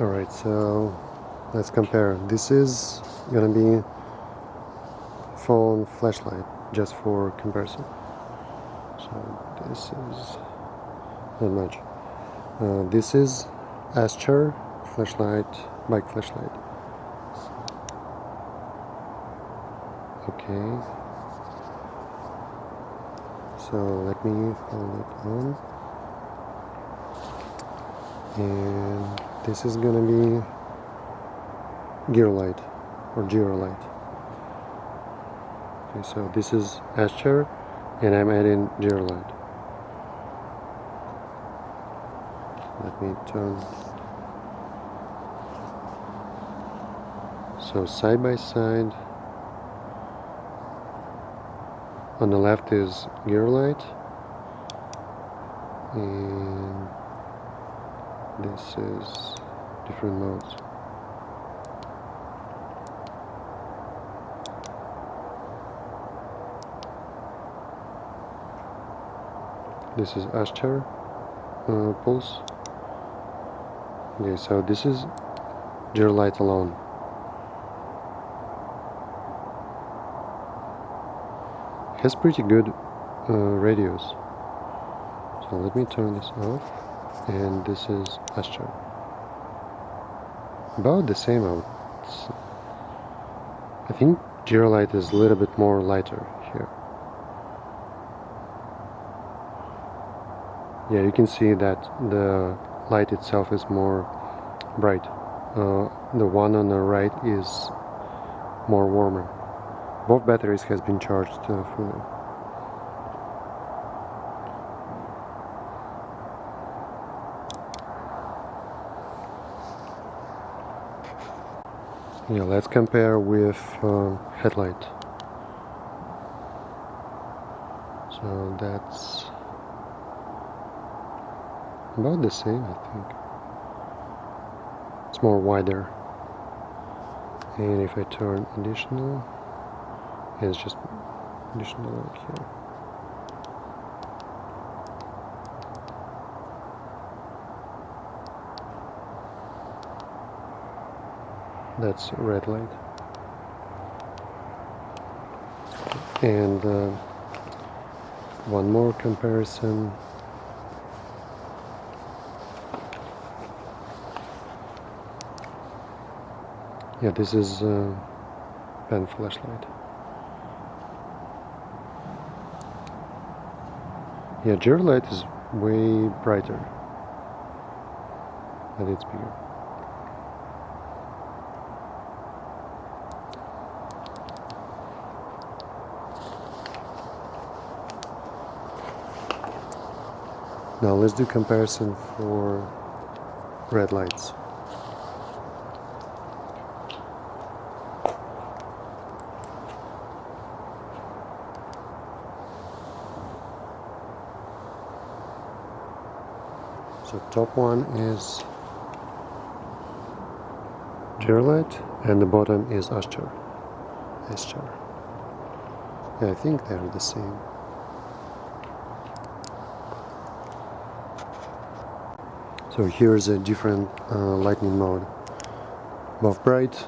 Alright, so let's compare. This is gonna be phone flashlight, just for comparison. So this is not much. This is Ascher flashlight, bike flashlight. Okay. So let me hold it on. And this is gonna be Gearlight or Gearlight. Okay, so this is Ascher and I'm adding Gearlight. Let me turn. So side by side. On the left is Gearlight, and this is different modes. This is Ascher pulse. Okay, so this is Gearlight alone. Has pretty good radios. So let me turn this off, and this is Ascher. About the same out. I think Gearlight is a little bit more lighter here. Yeah, you can see that the light itself is more bright. The one on the right is more warmer. Both batteries has been charged fully. Yeah, let's compare with headlight. So that's about the same, I think. It's more wider. And if I turn additional, it's just additional like here. That's red light. And one more comparison. Yeah, this is pen flashlight. Yeah, Gearlight is way brighter, but it's bigger. Now let's do comparison for red lights. So top one is Gearlight and the bottom is Ascher. Yeah, I think they're the same. So here's a different lighting mode. Both bright.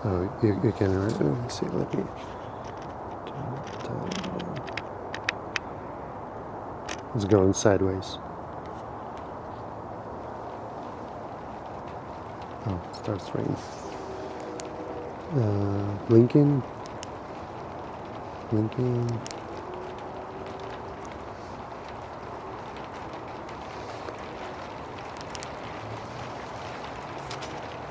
Oh, you can see. Let me. It's going sideways. Oh, it starts raining. Blinking.